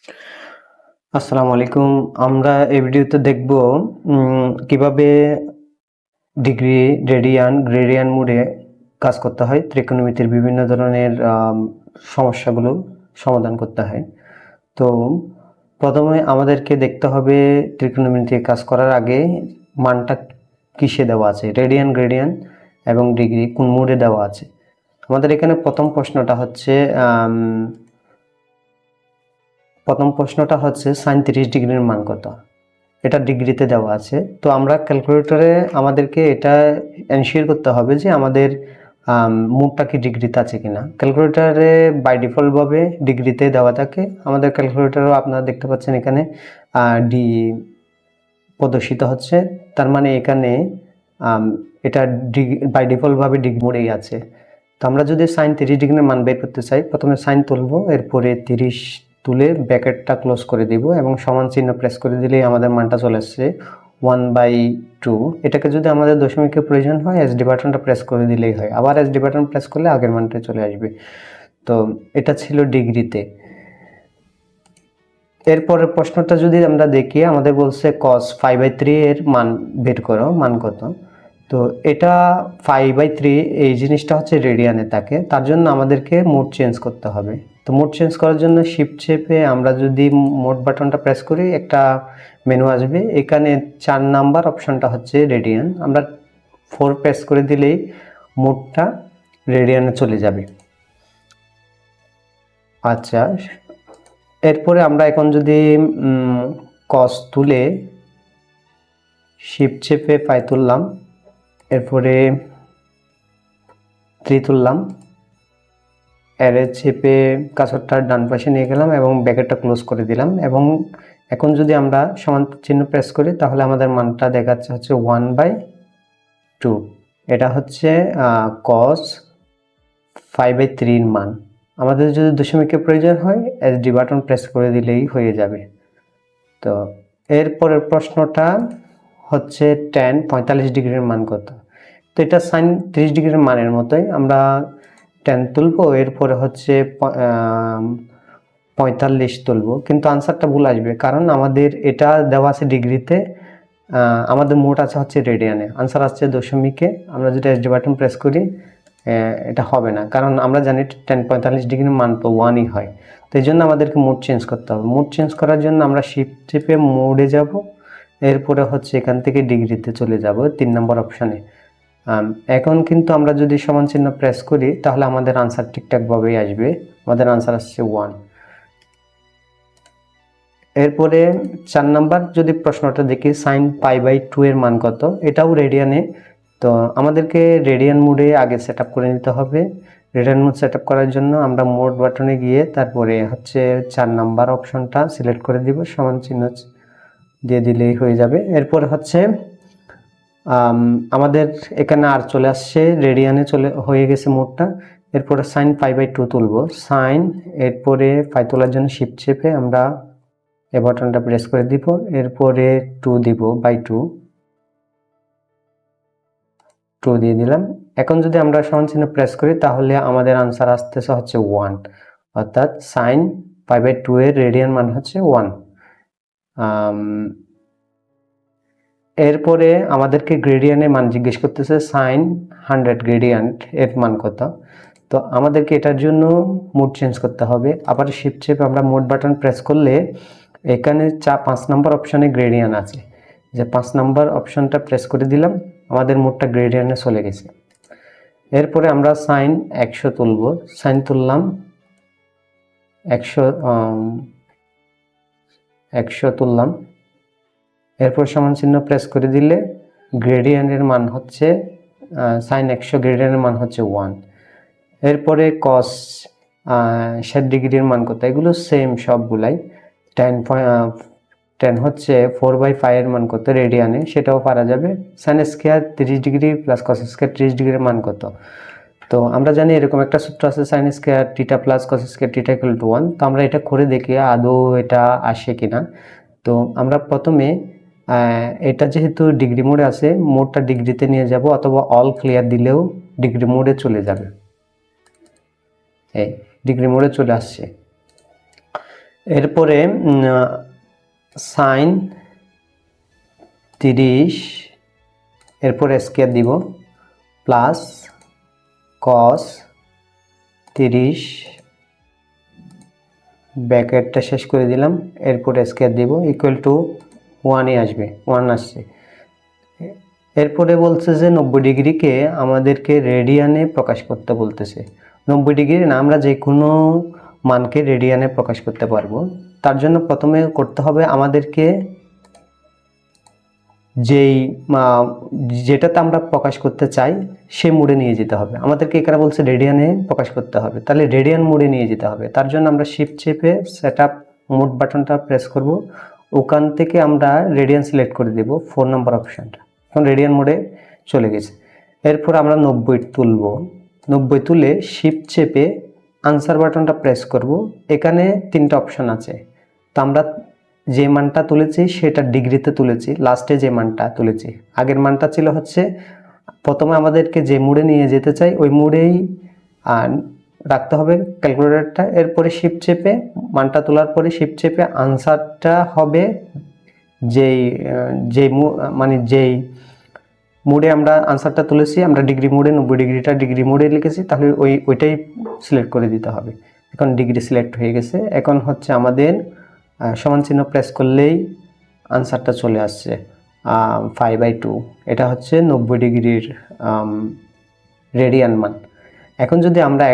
আসসালামু আলাইকুম। আমরা এই ভিডিওতে দেখব কিভাবে ডিগ্রি, রেডিয়ান, গ্রেডিয়ান মোডে কাজ করতে হয়। ত্রিকোণমিতির বিভিন্ন ধরনের সমস্যাগুলো সমাধান করতে হয়। তো প্রথমে আমাদেরকে দেখতে হবে ত্রিকোণমিতির কাজ করার আগে মানটা কিসে দেওয়া আছে, রেডিয়ান, গ্রেডিয়ান এবং ডিগ্রি কোন মোডে দেওয়া আছে। আমাদের এখানে প্রথম প্রশ্নটা হচ্ছে sin 30 ডিগ্রির মান কত। এটা ডিগ্রিতে দেওয়া আছে। তো আমরা ক্যালকুলেটরে আমাদেরকে এটা এনশিওর করতে হবে যে আমাদের মোডটা কি ডিগ্রিতে আছে কিনা। ক্যালকুলেটরে বাই ডিফল্ট ভাবে ডিগ্রিতে দেওয়া থাকে। আমাদের ক্যালকুলেটরও আপনারা দেখতে পাচ্ছেন এখানে ডি প্রদর্শিত হচ্ছে। তার মানে এখানে এটা বাই ডিফল্ট ভাবে ডিগ্রি মোডেই আছে। তো আমরা যদি sin 30 ডিগ্রির মান বের করতে চাই, প্রথমে sin তুলবো, এরপরে 30 তুলে ব্র্যাকেটটা ক্লোজ করে দিব এবং সমান চিহ্ন প্রেস করে দিলেই আমাদের মানটা চলে আসছে 1/2। এটাকে যদি আমাদের দশমিকের প্রয়োজন হয় এসডি বাটনটা প্রেস করে দিলেই হয়, আবার এসডি বাটন প্রেস করলে আগের মানটা চলে আসবে। তো এটা ছিল ডিগ্রিতে। এরপরের প্রশ্নটা যদি আমরা দেখি, আমাদের বলছে cos 5/3 এর মান বের করো, মান কত। তো এটা 5/3 এই জিনিসটা হচ্ছে রেডিয়ানে থাকে, তার জন্য আমাদেরকে মোড চেঞ্জ করতে হবে। তো মোড চেঞ্জ করার জন্য শিফট চেপে আমরা যদি মোড বাটনটা প্রেস করি একটা মেনু আসবে। এখানে 4 নাম্বার অপশনটা হচ্ছে রেডিয়ান, আমরা 4 প্রেস করে দিলেই মোডটা রেডিয়ানে চলে যাবে। আচ্ছা, এরপরে আমরা এখন যদি কস তুলে শিফট চেপে 5 তুললাম, এরপরে 3 তুললাম, অ্যারে চেপে কার্সরটা ডান পাশে নিয়ে গেলাম এবং ব্র্যাকেটটা ক্লোজ করে দিলাম। এবং এখন যদি আমরা সমান চিহ্ন প্রেস করি তাহলে আমাদের মানটা দেখাচ্ছে হচ্ছে 1/2। এটা হচ্ছে cos 5/3 এর মান। আমাদের যদি দশমিকের প্রয়োজন হয় এসডি বাটন প্রেস করে দিলেই হয়ে যাবে। তো এরপরের প্রশ্নটা হচ্ছে tan 45 ডিগ্রির মান কত। তো এটা sin 30 ডিগ্রির মানের মতোই, আমরা tan তুলবো, এরপরে হচ্ছে 45 তুলবো, কিন্তু আনসারটা ভুল আসবে কারণ আমাদের এটা দেওয়া আছে ডিগ্রিতে, আমাদের মোট আছে হচ্ছে রেডিয়ানে, আনসার আসছে দশমিকে। আমরা যদি এসডি বাটন প্রেস করি এটা হবে না, কারণ আমরা জানি tan 45 ডিগ্রির মান তো 1ই হয়। তো এই জন্য আমাদেরকে মোড চেঞ্জ করতে হবে। মোড চেঞ্জ করার জন্য আমরা শিফট চেপে মোডে যাব, এরপরে হচ্ছে এখান থেকে ডিগ্রিতে চলে যাব 3 নম্বর অপশানে। এখন কিন্তু আমরা যদি সমান চিহ্ন প্রেস করি তাহলে আমাদের আনসার ঠিকঠাকভাবেই আসবে, আমাদের আনসার আসছে 1। এরপরে 4 নাম্বার যদি প্রশ্নটা দেখি, sin π/2 এর মান কত। এটাও রেডিয়ানে। তো আমাদেরকে রেডিয়ান মোডে আগে সেট করে নিতে হবে। রেডিয়ান মোড সেট করার জন্য আমরা মোড বাটনে গিয়ে তারপরে হচ্ছে 4 নাম্বার অপশনটা সিলেক্ট করে দিব, সমান চিহ্ন দিয়ে দিলেই হয়ে যাবে। এরপরে হচ্ছে আমাদের এখানে আর চলে আসছে, রেডিয়ানে হয়ে গেছে মোডটা। এরপরে sin π/2 তুলব, সাইন, এরপরে পাই তোলার জন্য শিফট চেপে আমরা এই বাটনটা প্রেস করে দিব, এরপরে 2 দিব, বাই 2 দিয়ে দিলাম। এখন যদি আমরা সমান চিহ্ন প্রেস করি তাহলে আমাদের আনসার আসতেছে হচ্ছে 1, অর্থাৎ sin π/2 এর রেডিয়ান মান হচ্ছে 1। এরপরে আমাদেরকে গ্রেডিয়ানের মান জিজ্ঞেস করতেছে, sin 100 গ্রেডিয়ান্ট এর মান কত। তো আমাদেরকে এটার জন্য মোড চেঞ্জ করতে হবে। আবার শিফট চেপে আমরা মোড বাটন প্রেস করলে এখানে 5 নম্বর অপশনে গ্রেডিয়ান আছে, যে 5 নম্বর অপশনটা প্রেস করে দিলাম, আমাদের মোডটা গ্রেডিয়ানে চলে গেছে। এরপরে আমরা sin 100 তুলব, sin তুললাম, 100 তুললাম, এরপর সমান চিহ্ন প্রেস করে দিলে গ্রেডিয়ানের মান হচ্ছে sin 100 গ্রেডিয়ানের মান হচ্ছে 1। এরপরে cos 60 ডিগ্রির মান কত, এগুলো সেম সবগুলাই। tan হচ্ছে 4/5 এর মান কত রেডিয়ানে, সেটাও পারা যাবে। sin square 30 degree plus cos square 30 ডিগ্রির মান কত। তো আমরা জানি এরকম একটা সূত্র আছে, sin square theta plus cos square theta equal to 1। তো আমরা এটা করে দেখি আদৌ এটা আসে কিনা। তো আমরা প্রথমে এটা যেহেতু ডিগ্রি মোডে আছে, মোডটা ডিগ্রিতে নিয়ে যাব, অথবা অল ক্লিয়ার দিলেও ডিগ্রি মোডে চলে যাবে। এই ডিগ্রি মোডে চলে আসছে। এরপরে সাইন 30, এরপরে স্কয়ার দিব, প্লাস কস 30, ব্র্যাকেটটা শেষ করে দিলাম, এরপরে স্কয়ার দিব, ইকুয়াল টু 1 আসবে, 1 আসছে। এরপরে বলছে যে 90 ডিগ্রিকে আমাদেরকে রেডিয়ানে প্রকাশ করতে বলতেছে। 90 ডিগ্রি না, আমরা যে কোনো মানকে রেডিয়ানে প্রকাশ করতে পারবো। তার জন্য প্রথমে করতে হবে আমাদেরকে যেটাতে আমরা প্রকাশ করতে চাই সে মোডে নিয়ে যেতে হবে। আমাদেরকে এখানে বলছে রেডিয়ানে প্রকাশ করতে হবে, তাহলে রেডিয়ান মোডে নিয়ে যেতে হবে। তার জন্য আমরা শিফট চেপে সেট আপ মোড বাটনটা প্রেস করব, ওখান থেকে আমরা রেডিয়ান সিলেক্ট করে দেব 4 নম্বর অপশানটা। এখন রেডিয়ান মোডে চলে গেছে। এরপর আমরা 90 তুলব, 90 তুলে শিফট চেপে আনসার বাটনটা প্রেস করব। এখানে 3টা অপশান আছে, তো আমরা যে মানটা তুলেছি সেটা ডিগ্রিতে তুলেছি, লাস্টে যে মানটা তুলেছি। আগের মানটা ছিল হচ্ছে প্রথমে আমাদেরকে যে মুডে নিয়ে যেতে চাই ওই মুডেই রাখতে হবে ক্যালকুলেটরটা। এরপরে শিফট চেপে মানটা তোলার পরে শিফট চেপে আনসারটা হবে যেই মুডে আমরা আনসারটা তুলেছি, আমরা ডিগ্রি মুডে 90 ডিগ্রিটা ডিগ্রি মুডে লিখেছি, তাহলে ওইটাই সিলেক্ট করে দিতে হবে। এখন ডিগ্রি সিলেক্ট হয়ে গেছে। এখন হচ্ছে আমাদের সমান চিহ্ন প্রেস করলেই আনসারটা চলে আসছে 5/2। এটা হচ্ছে 90 ডিগ্রির রেডিয়ান মান। এখন যদি আমরা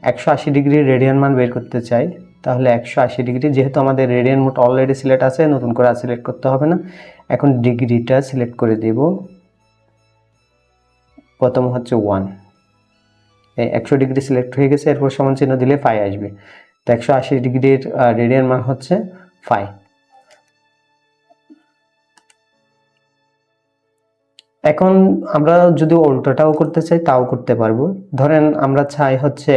180 ডিগ্রির রেডিয়ান মান বের করতে চাই, তাহলে 180 ডিগ্রি, যেহেতু আমাদের রেডিয়ান মোড অলরেডি সিলেক্ট আছে, নতুন করে আর সিলেক্ট করতে হবে না। এখন ডিগ্রিটা সিলেক্ট করে দেব, প্রথম হচ্ছে 1, 100 ডিগ্রি সিলেক্ট হয়ে গেছে। এরপর সমান চিহ্ন দিলে 5 আসবে। তো 180 ডিগ্রির রেডিয়ান মান হচ্ছে 5। এখন আমরা যদি উল্টোটাও করতে চাই তাও করতে পারবো। ধরেন আমরা চাই হচ্ছে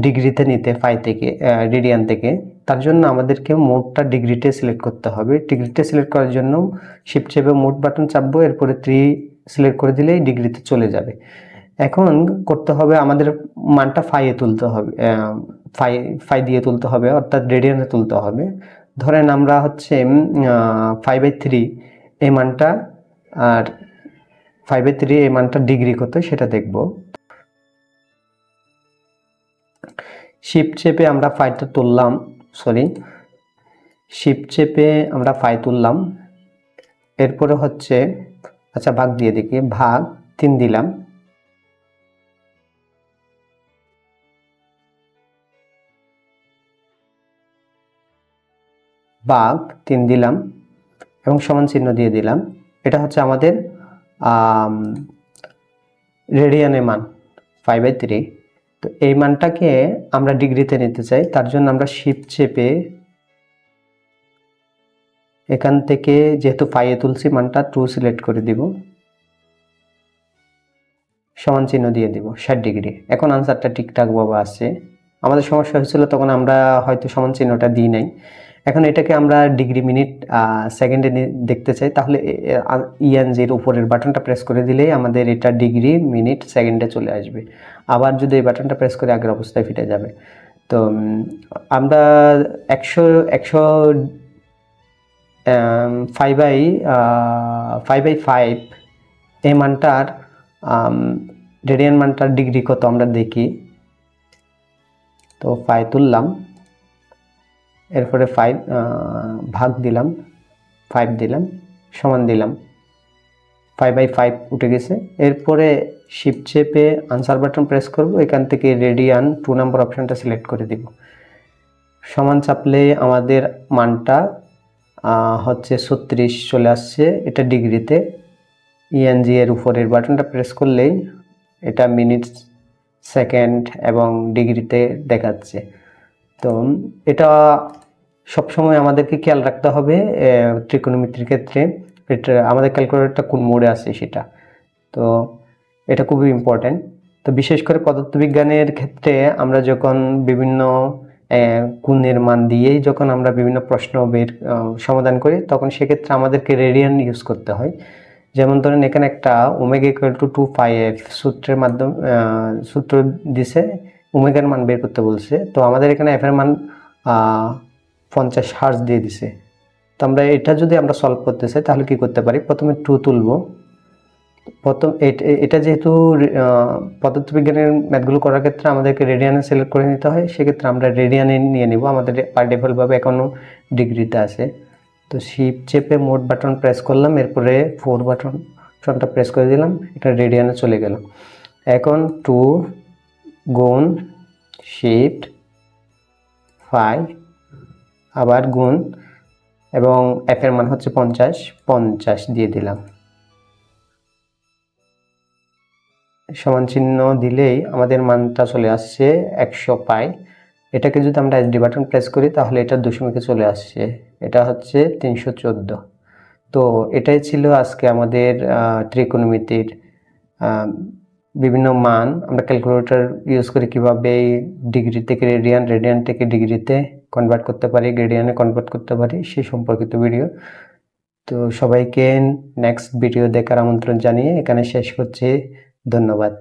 ডিগ্রিতে নিতে 5 থেকে রেডিয়ান থেকে, তার জন্য আমাদেরকে মোডটা ডিগ্রিতে সিলেক্ট করতে হবে। ডিগ্রিতে সিলেক্ট করার জন্য শিফট চেপে মোড বাটন চাপবো, এরপরে 3 সিলেক্ট করে দিলেই ডিগ্রিতে চলে যাবে। এখন করতে হবে আমাদের মানটা 5 তুলতে হবে, 5 দিয়ে তুলতে হবে, অর্থাৎ রেডিয়ানে তুলতে হবে। ধরেন আমরা হচ্ছে 5/3 এই মানটা, আর 5/3 এই মানটা ডিগ্রি কত সেটা দেখব। শিফট চেপে আমরা 5টা তুললাম, শিফট চেপে আমরা 5 তুললাম। এরপরে হচ্ছে আচ্ছা ভাগ দিয়ে দেখি, ভাগ 3 দিলাম, ভাগ 3 দিলাম এবং সমান চিহ্ন দিয়ে দিলাম। এটা হচ্ছে আমাদের রেডিয়ানের মান 5/3। তো এই মানটাকে আমরা ডিগ্রিতে নিতে চাই, তার জন্য আমরা শিফট চেপে এখান থেকে যেহেতু 5 তুলছি মানটা 2 সিলেক্ট করে দিব, সমান চিহ্ন দিয়ে দিব 60 ডিগ্রি। এখন আনসারটা ঠিকঠাক ভাবে আসছে। আমাদের সমস্যা হয়েছিল তখন আমরা হয়তো সমান চিহ্নটা দিই নাই। এখন এটাকে আমরা ডিগ্রি মিনিট সেকেন্ডে দেখতে চাই, তাহলে ইএনজির উপরের বাটনটা প্রেস করে দিলেই আমাদের এটা ডিগ্রি মিনিট সেকেন্ডে চলে আসবে। আবার যদি এই বাটনটা প্রেস করে আগের অবস্থায় ফিরে যাবে। তো আমরা 5/5 এই মানটার রেডিয়ান মানটার ডিগ্রি কত আমরা দেখি। তো 5 তুললাম, এরপরে 5 ভাগ দিলাম, 5 দিলাম, সমান দিলাম, 5/5 উঠে গেছে। এরপরে শিফট চেপে আনসার বাটন প্রেস করব, এখান থেকে রেডিয়ান 2 নম্বর অপশনটা সিলেক্ট করে দিব। সমান চাপলে আমাদের মানটা হচ্ছে 36 চলে আসছে, এটা ডিগ্রিতে। ইএনজি এর উপরের বাটনটা প্রেস করলেই এটা মিনিট সেকেন্ড এবং ডিগ্রিতে দেখাচ্ছে। তো এটা সবসময় আমাদেরকে খেয়াল রাখতে হবে ত্রিকোণমিতির ক্ষেত্রে, এটা আমাদের ক্যালকুলেটরটা কোন মোডে আছে সেটা। তো এটা খুবই ইম্পর্টেন্ট। তো বিশেষ করে পদার্থবিজ্ঞানের ক্ষেত্রে আমরা যখন বিভিন্ন গুণের মান দিয়েই যখন আমরা বিভিন্ন প্রশ্ন সমাধান করি, তখন সেক্ষেত্রে আমাদেরকে রেডিয়ান ইউজ করতে হয়। যেমন ধরেন এখানে একটা ওমেগা ইকুয়াল টু 2πf সূত্রের মাধ্যমে সূত্র দিছে, ওমেগার মান বের করতে বলছে। তো আমাদের এখানে এফ এর মান 50 হার্জ দিয়ে দিছে। তো আমরা এটা যদি আমরা সলভ করতে চাই তাহলে কি করতে পারি, প্রথমে 2 তুলব। প্রথম এটা যেহেতু পদার্থবিজ্ঞানের ম্যাথগুলো করার ক্ষেত্রে আমাদেরকে রেডিয়ানে সিলেক্ট করে নিতে হয়, সেক্ষেত্রে আমরা রেডিয়ানে নিয়ে নিব। আমাদের পার ডিফল্টভাবে এখনও ডিগ্রিতে আছে। তো শিফট চেপে মোড বাটন প্রেস করলাম, এরপরে 4 বাটনটা প্রেস করে দিলাম, এটা রেডিয়ানে চলে গেল। এখন 2 গুণ শিফট 5 আবার গুণ, এবং f এর মান হচ্ছে 50 দিয়ে দিলাম। সমান চিহ্ন দিলেই আমাদের মানটা চলে আসছে 100 পাই। এটাকে যদি আমরা এসডি বাটন প্রেস করি তাহলে এটা দশমিকে চলে আসছে, এটা হচ্ছে 314। তো এটাই ছিল আজকে আমাদের ত্রিকোণমিতির বিভিন্ন মান আমরা ক্যালকুলেটর ইউজ করে কিভাবে ডিগ্রি থেকে রেডিয়ান, রেডিয়ান থেকে ডিগ্রিতে কনভার্ট করতে পারি, রেডিয়ানে কনভার্ট করতে পারি, সেই সম্পর্কিত ভিডিও। তো সবাইকে নেক্সট ভিডিও দেখার আমন্ত্রণ জানিয়ে এখানে শেষ করছি। ধন্যবাদ।